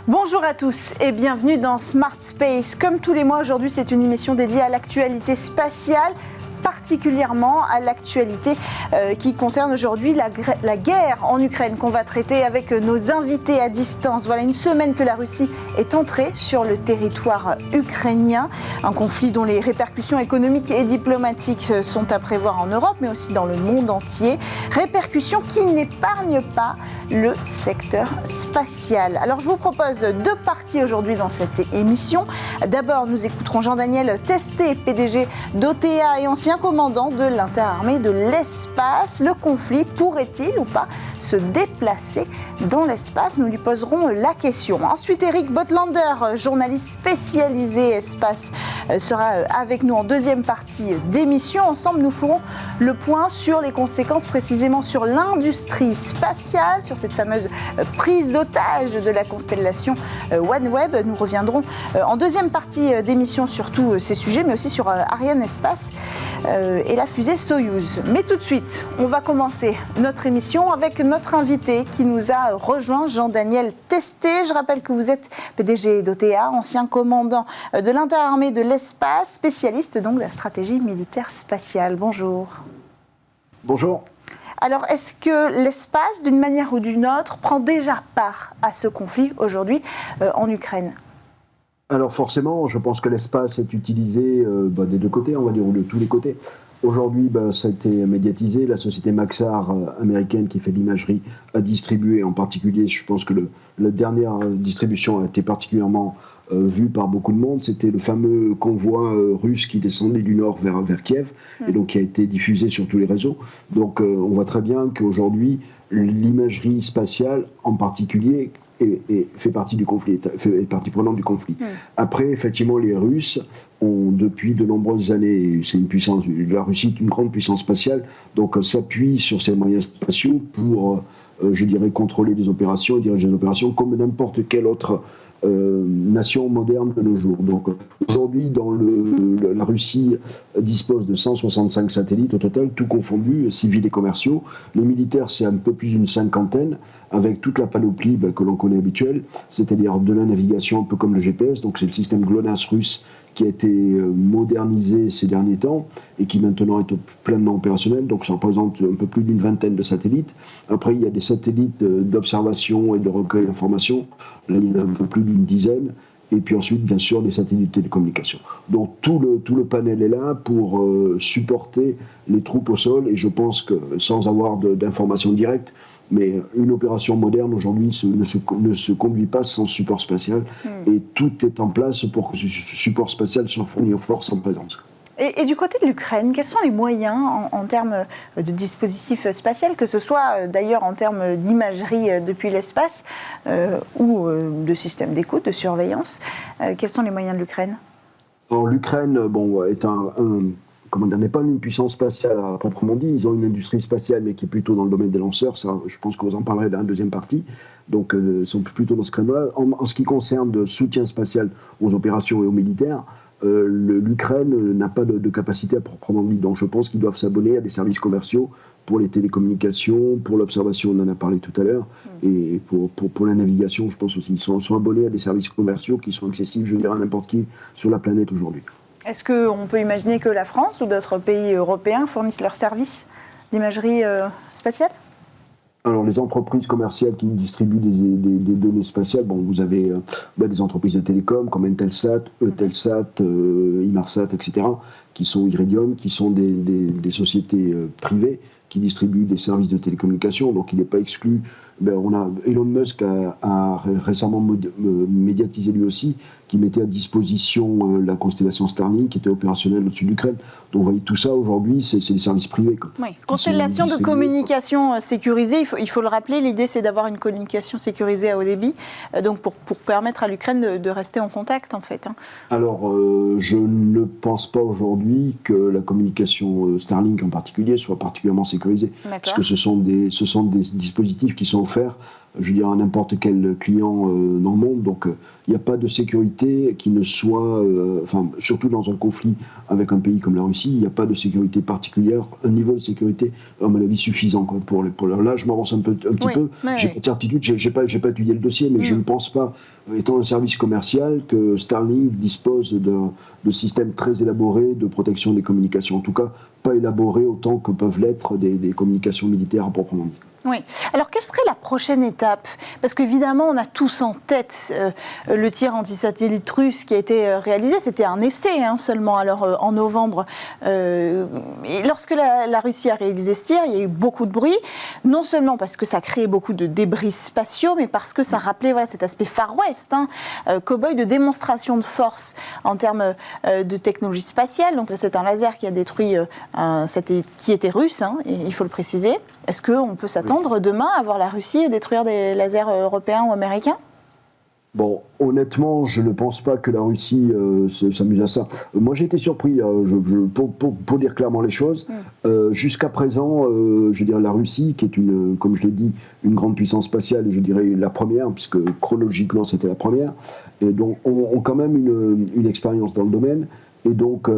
Bonjour à tous et bienvenue dans Smart Space. Comme tous les mois, aujourd'hui, c'est une émission dédiée à l'actualité spatiale, particulièrement à l'actualité qui concerne aujourd'hui la guerre en Ukraine qu'on va traiter avec nos invités à distance. Voilà une semaine que la Russie est entrée sur le territoire ukrainien, un conflit dont les répercussions économiques et diplomatiques sont à prévoir en Europe, mais aussi dans le monde entier. Répercussions qui n'épargnent pas le secteur spatial. Alors je vous propose deux parties aujourd'hui dans cette émission. D'abord, nous écouterons Jean-Daniel Testé, PDG d'OTA et ancien commandant de l'interarmée de l'espace. Le conflit pourrait-il ou pas se déplacer dans l'espace? Nous lui poserons la question. Ensuite, Eric Botlander, journaliste spécialisé espace, sera avec nous en deuxième partie d'émission. Ensemble, nous ferons le point sur les conséquences précisément sur l'industrie spatiale, sur cette fameuse prise d'otage de la constellation OneWeb. Nous reviendrons en deuxième partie d'émission sur tous ces sujets, mais aussi sur Ariane Espace et la fusée Soyouz. Mais tout de suite, on va commencer notre émission avec notre invité qui nous a rejoint, Jean-Daniel Testé. Je rappelle que vous êtes PDG d'OTA, ancien commandant de l'interarmée de l'espace, spécialiste donc de la stratégie militaire spatiale. Bonjour. Bonjour. Alors, est-ce que l'espace, d'une manière ou d'une autre, prend déjà part à ce conflit aujourd'hui en Ukraine ? Alors forcément, je pense que l'espace est utilisé des deux côtés, on va dire, ou de tous les côtés. Aujourd'hui, ça a été médiatisé. La société Maxar américaine qui fait de l'imagerie a distribué, en particulier, je pense que la dernière distribution a été particulièrement vue par beaucoup de monde. C'était le fameux convoi russe qui descendait du nord vers Kiev, et donc qui a été diffusé sur tous les réseaux. Donc on voit très bien qu'aujourd'hui, l'imagerie spatiale en particulier fait partie du conflit, est partie prenante du conflit. Après, effectivement, les Russes ont depuis de nombreuses années, c'est une puissance, la Russie est une grande puissance spatiale, donc s'appuie sur ses moyens spatiaux pour, je dirais, contrôler des opérations et diriger des opérations comme n'importe quelle autre nation moderne de nos jours. Donc aujourd'hui, la Russie dispose de 165 satellites au total, tout confondu, civils et commerciaux. Les militaires, c'est un peu plus d'une cinquantaine, avec toute la panoplie que l'on connaît habituelle, c'est-à-dire de la navigation, un peu comme le GPS, donc c'est le système GLONASS russe qui a été modernisé ces derniers temps et qui maintenant est pleinement opérationnel, donc ça représente un peu plus d'une vingtaine de satellites. Après, il y a des satellites d'observation et de recueil d'informations, là il y en a un peu plus d'une dizaine, et puis ensuite, bien sûr, des satellites de télécommunications. Donc tout le panel est là pour supporter les troupes au sol, et je pense que sans avoir d'informations directes, mais une opération moderne aujourd'hui ne se conduit pas sans support spatial, et tout est en place pour que ce support spatial soit fourni aux forces en présence. Et du côté de l'Ukraine, quels sont les moyens en termes de dispositifs spatials, que ce soit d'ailleurs en termes d'imagerie depuis l'espace ou de systèmes d'écoute, de surveillance, quels sont les moyens de l'Ukraine ? Alors l'Ukraine n'est pas une puissance spatiale à proprement dit. Ils ont une industrie spatiale, mais qui est plutôt dans le domaine des lanceurs. Ça, je pense que vous en parlerez dans la deuxième partie. Donc, ils sont plutôt dans ce créneau-là. En ce qui concerne le soutien spatial aux opérations et aux militaires, l'Ukraine n'a pas de capacité à proprement dit. Donc, je pense qu'ils doivent s'abonner à des services commerciaux pour les télécommunications, pour l'observation, on en a parlé tout à l'heure, et pour la navigation, je pense aussi. Ils sont abonnés à des services commerciaux qui sont accessibles, je dirais, à n'importe qui sur la planète aujourd'hui. Est-ce qu'on peut imaginer que la France ou d'autres pays européens fournissent leurs services d'imagerie spatiale ? Alors, les entreprises commerciales qui distribuent des données spatiales, vous avez des entreprises de télécom comme Intelsat, Eutelsat, Inmarsat, etc., qui sont Iridium, qui sont des sociétés privées qui distribuent des services de télécommunication, donc il n'est pas exclu. Elon Musk a récemment médiatisé lui aussi, qui mettait à disposition la constellation Starlink, qui était opérationnelle au-dessus de l'Ukraine. Donc vous voyez, tout ça aujourd'hui, c'est des services privés. Oui, constellation de communication sécurisée, il faut le rappeler, l'idée c'est d'avoir une communication sécurisée à haut débit, donc pour permettre à l'Ukraine de rester en contact en fait. Alors, je ne pense pas aujourd'hui que la communication Starlink en particulier soit particulièrement sécurisée, parce que ce sont des dispositifs qui sont offert, je veux dire, à n'importe quel client dans le monde. Donc, il n'y a pas de sécurité qui ne soit, surtout dans un conflit avec un pays comme la Russie, il n'y a pas de sécurité particulière, un niveau de sécurité, à mon avis, suffisant quoi, pour là, je m'avance un petit peu. J'ai pas de certitude, j'ai pas étudié le dossier, mais je ne pense pas, étant un service commercial, que Starlink dispose de systèmes très élaborés de protection des communications. En tout cas, pas élaborés autant que peuvent l'être des communications militaires à proprement dit. Oui. Alors, quelle serait la prochaine étape? Parce qu'évidemment, on a tous en tête le tir anti-satellite russe qui a été réalisé. C'était un essai seulement. Alors, en novembre, et lorsque la Russie a réalisé ce tir, il y a eu beaucoup de bruit. Non seulement parce que ça créait beaucoup de débris spatiaux, mais parce que ça rappelait cet aspect Far West, cow-boy de démonstration de force en termes de technologie spatiale. Donc, c'est un laser qui a détruit un satellite qui était russe, il faut le préciser. Est-ce qu'on peut s'attendre demain à voir la Russie détruire des lasers européens ou américains? Bon, honnêtement, je ne pense pas que la Russie s'amuse à ça. Moi, j'ai été surpris, pour dire clairement les choses. Jusqu'à présent, je dirais la Russie, qui est, comme je l'ai dit, une grande puissance spatiale, et je dirais la première, puisque chronologiquement, c'était la première, et donc ont quand même une expérience dans le domaine. Et donc,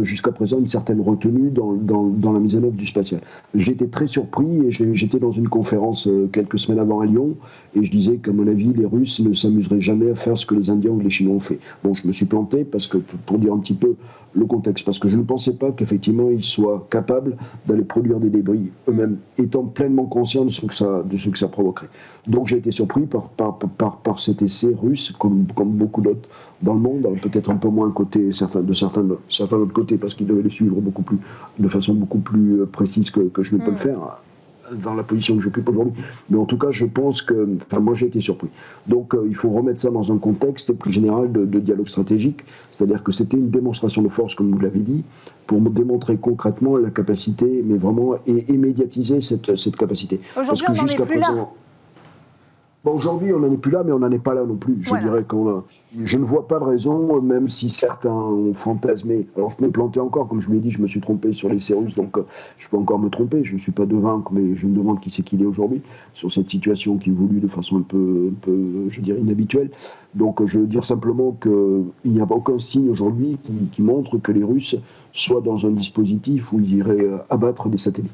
jusqu'à présent, une certaine retenue dans la mise en œuvre du spatial. J'étais très surpris et j'étais dans une conférence quelques semaines avant à Lyon et je disais qu'à mon avis, les Russes ne s'amuseraient jamais à faire ce que les Indiens ou les Chinois ont fait. Bon, je me suis planté parce que, pour dire un petit peu le contexte, parce que je ne pensais pas qu'effectivement ils soient capables d'aller produire des débris eux-mêmes, étant pleinement conscients de ce que ça provoquerait. Donc j'ai été surpris par cet essai russe, comme beaucoup d'autres dans le monde, peut-être un peu moins côté certains autres côtés, parce qu'ils devaient les suivre de façon beaucoup plus précise que je ne peux le faire dans la position que j'occupe aujourd'hui. Mais en tout cas, je pense que... moi, j'ai été surpris. Donc, il faut remettre ça dans un contexte plus général de dialogue stratégique. C'est-à-dire que c'était une démonstration de force, comme vous l'avez dit, pour démontrer concrètement la capacité, mais vraiment, et médiatiser cette capacité. Aujourd'hui, on n'en est plus là. Bon, aujourd'hui, on n'en est plus là, mais on n'en est pas là non plus. Je dirais je ne vois pas de raison, même si certains ont fantasmé. Alors, je peux me planter encore, comme je vous l'ai dit, je me suis trompé sur les Russes, donc je peux encore me tromper. Je ne suis pas devin, mais je me demande qui c'est qu'il est aujourd'hui, sur cette situation qui évolue de façon un peu, je dirais, inhabituelle. Donc, je veux dire simplement qu'il n'y a aucun signe aujourd'hui qui montre que les Russes soient dans un dispositif où ils iraient abattre des satellites.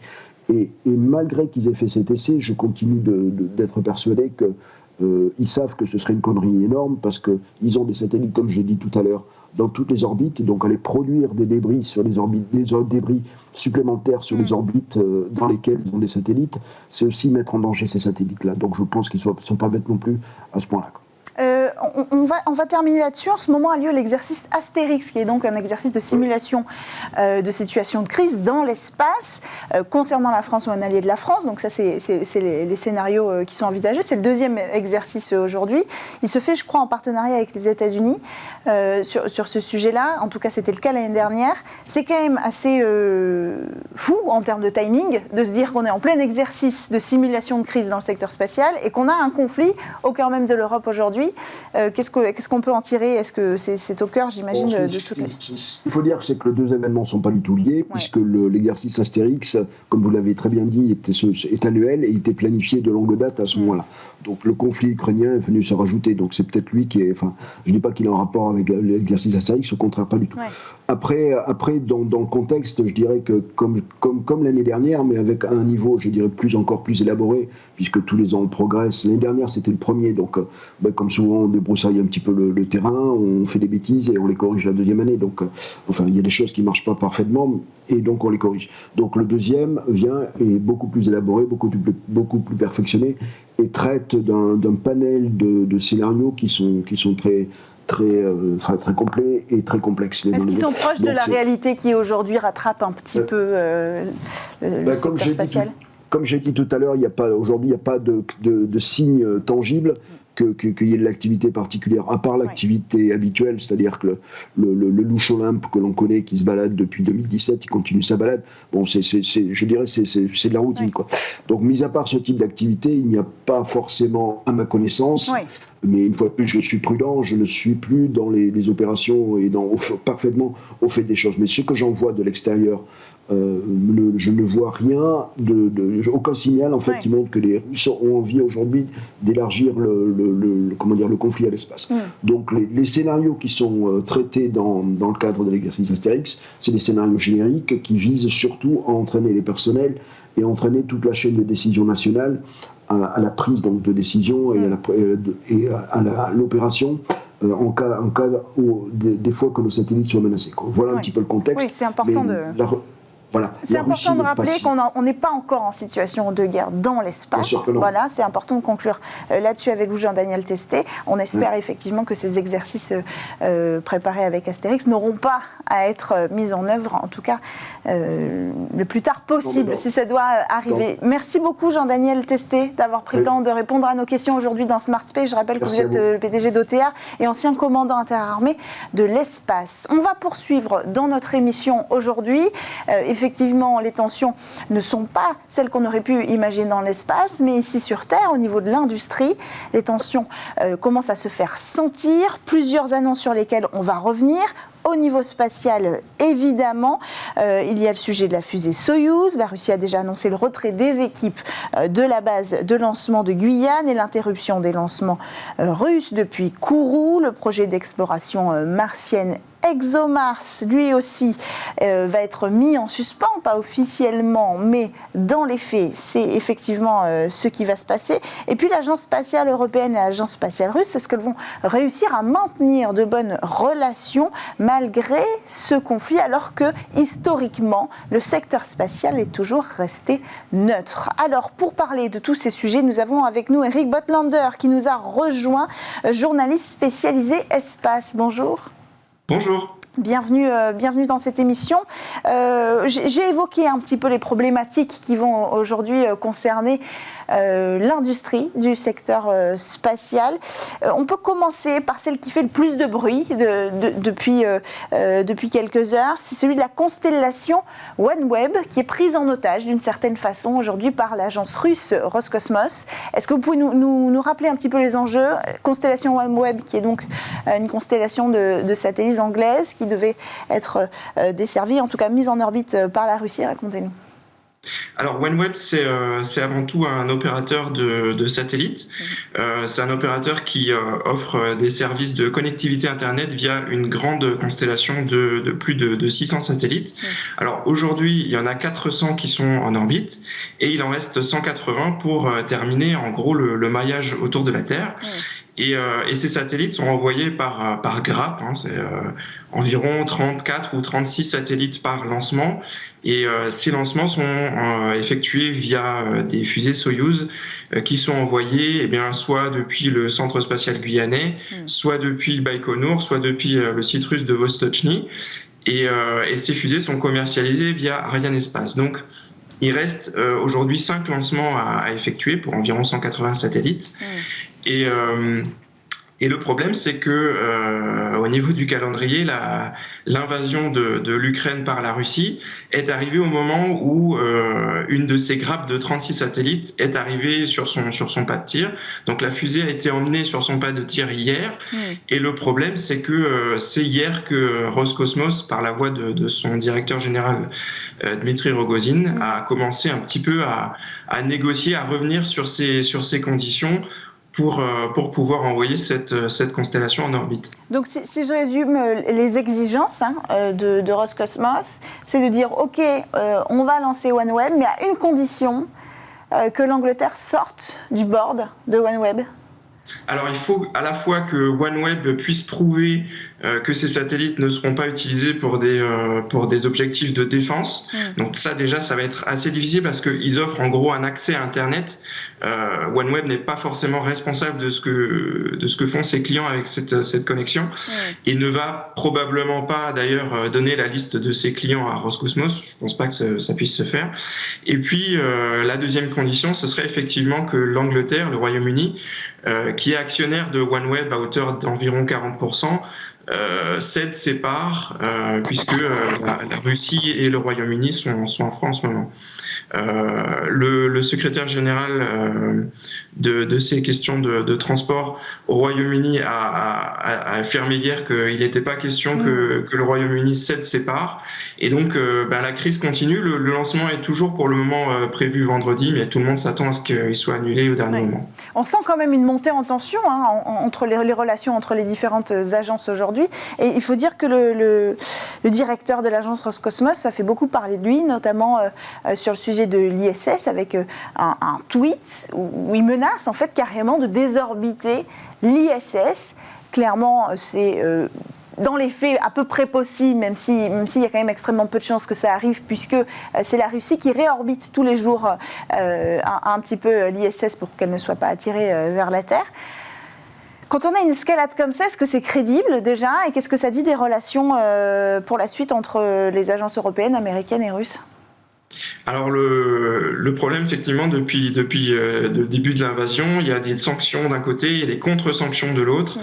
Et malgré qu'ils aient fait cet essai, je continue d'être persuadé qu'ils savent que ce serait une connerie énorme parce qu'ils ont des satellites, comme j'ai dit tout à l'heure, dans toutes les orbites. Donc aller produire des débris sur les orbites, des débris supplémentaires sur les orbites dans lesquelles ils ont des satellites, c'est aussi mettre en danger ces satellites-là. Donc je pense qu'ils ne sont pas bêtes non plus à ce point-là. On va terminer là-dessus. En ce moment a lieu l'exercice Astérix, qui est donc un exercice de simulation de situation de crise dans l'espace, concernant la France ou un allié de la France. Donc ça, c'est les scénarios qui sont envisagés. C'est le deuxième exercice aujourd'hui. Il se fait, je crois, en partenariat avec les États-Unis sur ce sujet-là. En tout cas, c'était le cas l'année dernière. C'est quand même assez fou en termes de timing de se dire qu'on est en plein exercice de simulation de crise dans le secteur spatial et qu'on a un conflit au cœur même de l'Europe aujourd'hui. Qu'est-ce qu'on peut en tirer? Est-ce que c'est au cœur, j'imagine, de toutes les... Il faut dire que les deux événements ne sont pas du tout liés, puisque l'exercice Astérix, comme vous l'avez très bien dit, est annuel et il était planifié de longue date à ce moment-là. Donc le conflit ukrainien est venu se rajouter. Donc c'est peut-être lui qui est... je ne dis pas qu'il est en rapport avec l'exercice Astérix, au contraire, pas du tout. Après dans le contexte, je dirais que comme l'année dernière, mais avec un niveau, je dirais, encore plus élaboré, puisque tous les ans on progresse. L'année dernière, c'était le premier, donc comme souvent on débroussaille un petit peu le terrain, on fait des bêtises et on les corrige la deuxième année. Donc, il y a des choses qui ne marchent pas parfaitement et donc on les corrige. Donc le deuxième vient et est beaucoup plus élaboré, beaucoup plus perfectionné et traite d'un panel de scénarios qui sont très complets et très complexes. Est-ce qu'ils sont proches de la réalité qui aujourd'hui rattrape un petit peu le secteur spatial? Comme j'ai dit tout à l'heure, aujourd'hui, il n'y a pas de signes tangibles qu'il y ait de l'activité particulière, à part l'activité habituelle, c'est-à-dire que le louche Olympe que l'on connaît, qui se balade depuis 2017, il continue sa balade. Bon, je dirais c'est de la routine, quoi. Donc, mis à part ce type d'activité, il n'y a pas forcément, à ma connaissance, mais une fois de plus, je suis prudent, je ne suis plus dans les opérations et parfaitement au fait des choses. Mais ce que j'en vois de l'extérieur, je ne vois rien, aucun signal en fait qui montre que les Russes ont envie aujourd'hui d'élargir le conflit à l'espace. Donc les scénarios qui sont traités dans le cadre de l'exercice Astérix, c'est des scénarios génériques qui visent surtout à entraîner les personnels et à entraîner toute la chaîne de décision nationale à la prise donc, de décision et à l'opération en cas des fois que nos satellites soient menacés. Voilà un petit peu le contexte. Oui, c'est important Voilà. C'est important de rappeler qu'on n'est pas encore en situation de guerre dans l'espace. Voilà, c'est important de conclure là-dessus avec vous, Jean-Daniel Testé. On espère effectivement que ces exercices préparés avec Astérix n'auront pas à être mis en œuvre, en tout cas le plus tard possible, si ça doit arriver. Merci beaucoup, Jean-Daniel Testé, d'avoir pris le temps de répondre à nos questions aujourd'hui dans Smart Space. Je rappelle que vous êtes le PDG d'OTA et ancien commandant interarmé de l'espace. On va poursuivre dans notre émission aujourd'hui. Effectivement, les tensions ne sont pas celles qu'on aurait pu imaginer dans l'espace, mais ici sur Terre, au niveau de l'industrie, les tensions commencent à se faire sentir. Plusieurs annonces sur lesquelles on va revenir. Au niveau spatial, évidemment, il y a le sujet de la fusée Soyouz. La Russie a déjà annoncé le retrait des équipes de la base de lancement de Guyane et l'interruption des lancements russes depuis Kourou. Le projet d'exploration martienne ExoMars, lui aussi, va être mis en suspens, pas officiellement, mais dans les faits, c'est effectivement ce qui va se passer. Et puis l'Agence spatiale européenne et l'Agence spatiale russe, est-ce qu'elles vont réussir à maintenir de bonnes relations malgré ce conflit, alors que, historiquement, le secteur spatial est toujours resté neutre? Alors, pour parler de tous ces sujets, nous avons avec nous Eric Botlander, qui nous a rejoint, journaliste spécialisé espace. Bonjour. Bonjour. Bienvenue dans cette émission. J'ai évoqué un petit peu les problématiques qui vont aujourd'hui concerner l'industrie du secteur spatial. On peut commencer par celle qui fait le plus de bruit depuis quelques heures. C'est celui de la constellation OneWeb, qui est prise en otage d'une certaine façon aujourd'hui par l'agence russe Roscosmos. Est-ce que vous pouvez nous rappeler un petit peu les enjeux? Constellation OneWeb, qui est donc une constellation de satellites anglaises qui devait être desservie, en tout cas mise en orbite par la Russie. Racontez-nous. Alors OneWeb, c'est avant tout un opérateur de satellites. C'est un opérateur qui offre des services de connectivité Internet via une grande constellation de plus de 600 satellites. Alors aujourd'hui, il y en a 400 qui sont en orbite et il en reste 180 pour terminer en gros le maillage autour de la Terre. Et ces satellites sont envoyés par grappe, c'est environ 34 ou 36 satellites par lancement. Et ces lancements sont effectués via des fusées Soyouz qui sont envoyées soit depuis le centre spatial guyanais, soit depuis Baïkonour, soit depuis le site russe de Vostochny. Et ces fusées sont commercialisées via Arianespace. Donc, il reste aujourd'hui 5 lancements à effectuer pour environ 180 satellites. Et le problème, c'est que au niveau du calendrier, l'invasion de l'Ukraine par la Russie est arrivée au moment où une de ces grappes de 36 satellites est arrivée sur son pas de tir. Donc la fusée a été emmenée sur son pas de tir hier. Et le problème, c'est que c'est hier que Roscosmos, par la voix de son directeur général Dmitry Rogozin, a commencé un petit peu à négocier, à revenir sur ces conditions pour pouvoir envoyer cette constellation en orbite. Donc si je résume les exigences de Roscosmos, c'est de dire ok, on va lancer OneWeb, mais à une condition, que l'Angleterre sorte du board de OneWeb. Alors il faut à la fois que OneWeb puisse prouver que ces satellites ne seront pas utilisés pour des objectifs de défense. Donc ça déjà, ça va être assez difficile parce qu'ils offrent en gros un accès à Internet. OneWeb n'est pas forcément responsable de ce que font ses clients avec cette connexion et ne va probablement pas d'ailleurs donner la liste de ses clients à Roscosmos. Je pense pas que ça puisse se faire. Et puis la deuxième condition, ce serait effectivement que l'Angleterre, le Royaume-Uni, qui est actionnaire de OneWeb à hauteur d'environ 40%, cède ses parts, puisque la Russie et le Royaume-Uni sont en France en ce moment. Le secrétaire général de ces questions de transport au Royaume-Uni a affirmé hier qu'il n'était pas question que le Royaume-Uni cède ses parts. Et donc, la crise continue. Le lancement est toujours pour le moment prévu vendredi, mais tout le monde s'attend à ce qu'il soit annulé au dernier moment. On sent quand même une montée en tension entre les relations entre les différentes agences aujourd'hui. Et il faut dire que le directeur de l'agence Roscosmos, ça fait beaucoup parler de lui, notamment sur le sujet de l'ISS, avec un tweet où il menace en fait carrément de désorbiter l'ISS. Clairement, c'est dans les faits à peu près possible, même s'il y a quand même extrêmement peu de chances que ça arrive, puisque c'est la Russie qui réorbite tous les jours un petit peu l'ISS pour qu'elle ne soit pas attirée vers la Terre. Quand on a une escalade comme ça, est-ce que c'est crédible déjà? Et qu'est-ce que ça dit des relations pour la suite entre les agences européennes, américaines et russes? Alors le problème, effectivement, depuis le début de l'invasion, il y a des sanctions d'un côté, il y a des contre-sanctions de l'autre.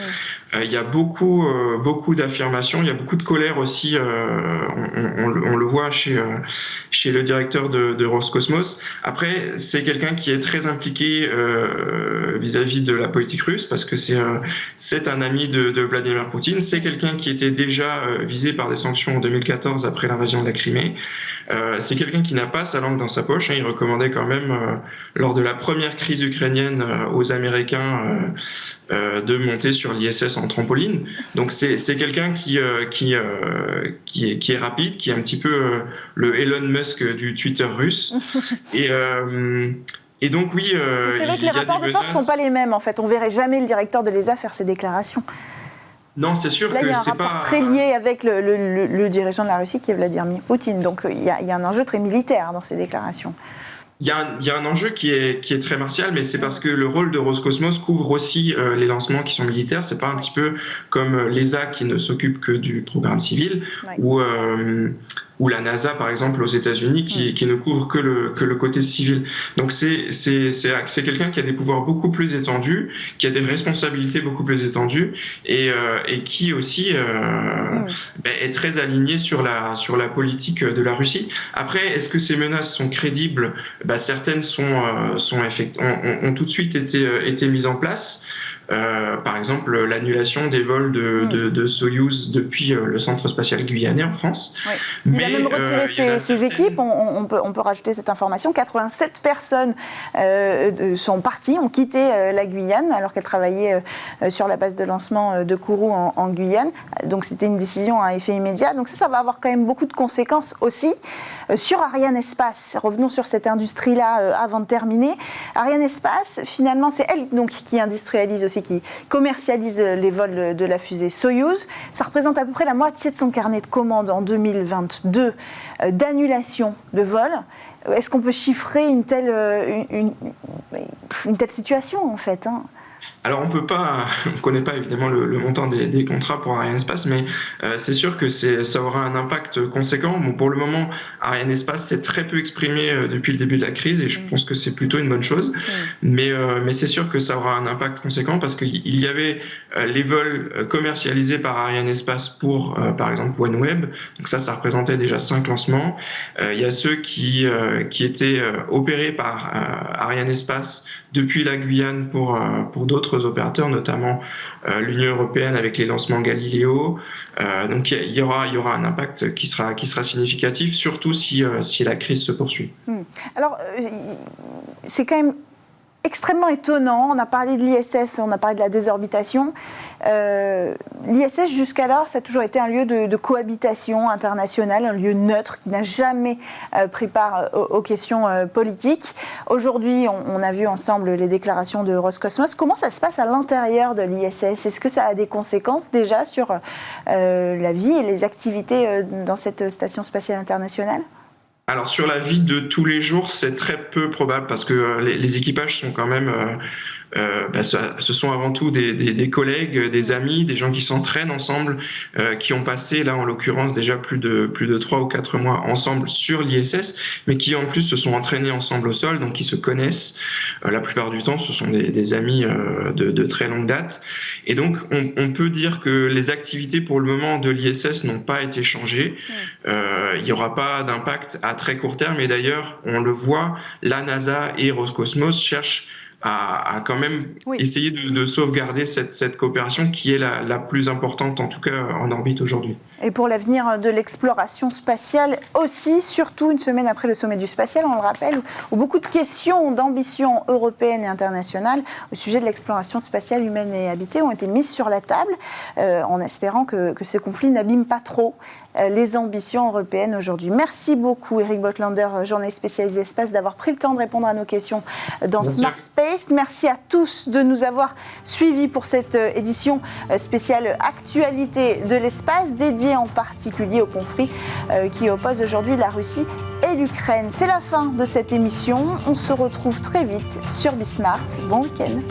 Il y a beaucoup d'affirmations, il y a beaucoup de colère aussi, on le voit chez le directeur de Roscosmos. Après, c'est quelqu'un qui est très impliqué vis-à-vis de la politique russe, parce que c'est un ami de Vladimir Poutine, c'est quelqu'un qui était déjà visé par des sanctions en 2014 après l'invasion de la Crimée. C'est quelqu'un qui n'a pas sa langue dans sa poche. Il recommandait quand même, lors de la première crise ukrainienne, aux Américains de monter sur l'ISS en trampoline. Donc c'est quelqu'un qui est rapide, qui est un petit peu le Elon Musk du Twitter russe. Et donc oui, c'est vrai que les rapports de force ne sont pas les mêmes en fait. On verrait jamais le directeur de l'ESA faire ces déclarations. Non, c'est sûr là, que c'est pas... il y a un rapport très lié avec le dirigeant de la Russie qui est Vladimir Poutine. Donc il y a un enjeu très militaire dans ces déclarations. Il y a un enjeu qui est très martial, mais c'est parce que le rôle de Roscosmos couvre aussi les lancements qui sont militaires. C'est pas un petit peu comme l'ESA qui ne s'occupe que du programme civil, ou la NASA par exemple aux États-Unis qui ne couvre que le côté civil. Donc c'est quelqu'un qui a des pouvoirs beaucoup plus étendus, qui a des responsabilités beaucoup plus étendues et qui aussi est très aligné sur la politique de la Russie. Après, est-ce que ces menaces sont crédibles? Certaines ont tout de suite été mises en place. Par exemple, l'annulation des vols de Soyouz depuis le centre spatial guyanais en France. Oui. Il a même retiré ses équipes. On peut rajouter cette information. 87 personnes sont parties, ont quitté la Guyane alors qu'elles travaillaient sur la base de lancement de Kourou en Guyane. Donc c'était une décision à effet immédiat. Donc ça va avoir quand même beaucoup de conséquences aussi. Sur Ariane Espace, revenons sur cette industrie-là avant de terminer. Ariane Espace, finalement, c'est elle donc, qui industrialise aussi, qui commercialise les vols de la fusée Soyouz. Ça représente à peu près la moitié de son carnet de commandes en 2022 d'annulation de vols. Est-ce qu'on peut chiffrer une telle situation, en fait, hein? Alors on ne connaît pas évidemment le montant des contrats pour Ariane Espace, mais c'est sûr que ça aura un impact conséquent. Bon, pour le moment, Ariane Espace s'est très peu exprimé depuis le début de la crise et je pense que c'est plutôt une bonne chose. Mais c'est sûr que ça aura un impact conséquent parce qu'il y avait les vols commercialisés par Ariane Espace pour, par exemple, OneWeb. Donc ça représentait déjà 5 lancements. Il y a ceux qui étaient opérés par Ariane Espace depuis la Guyane pour d'autres opérateurs, notamment l'Union européenne avec les lancements Galileo. Donc il y aura un impact qui sera significatif, surtout si la crise se poursuit. Alors c'est quand même extrêmement étonnant. On a parlé de l'ISS, on a parlé de la désorbitation. L'ISS, jusqu'alors, ça a toujours été un lieu de cohabitation internationale, un lieu neutre qui n'a jamais pris part aux questions politiques. Aujourd'hui, on a vu ensemble les déclarations de Roscosmos. Comment ça se passe à l'intérieur de l'ISS? Est-ce que ça a des conséquences déjà sur la vie et les activités dans cette station spatiale internationale? Alors sur la vie de tous les jours, c'est très peu probable parce que les équipages sont quand même, ce sont avant tout des collègues, des amis, des gens qui s'entraînent ensemble, qui ont passé là en l'occurrence déjà plus de 3 ou 4 mois ensemble sur l'ISS, mais qui en plus se sont entraînés ensemble au sol, donc qui se connaissent. La plupart du temps, ce sont des amis de très longue date. Et donc on peut dire que les activités pour le moment de l'ISS n'ont pas été changées. Il n'y aura pas d'impact à très court terme, et d'ailleurs, on le voit, la NASA et Roscosmos cherchent à quand même essayer de sauvegarder cette coopération qui est la plus importante, en tout cas en orbite aujourd'hui. Et pour l'avenir de l'exploration spatiale aussi, surtout une semaine après le sommet du spatial, on le rappelle, où beaucoup de questions d'ambition européenne et internationale au sujet de l'exploration spatiale humaine et habitée ont été mises sur la table, en espérant que ces conflits n'abîment pas trop les ambitions européennes aujourd'hui. Merci beaucoup Eric Bottlander, journaliste spécialisé espace, d'avoir pris le temps de répondre à nos questions dans Smart Space. Merci à tous de nous avoir suivis pour cette édition spéciale Actualité de l'espace, dédiée en particulier au conflit qui oppose aujourd'hui la Russie et l'Ukraine. C'est la fin de cette émission. On se retrouve très vite sur Bismart. Bon week-end.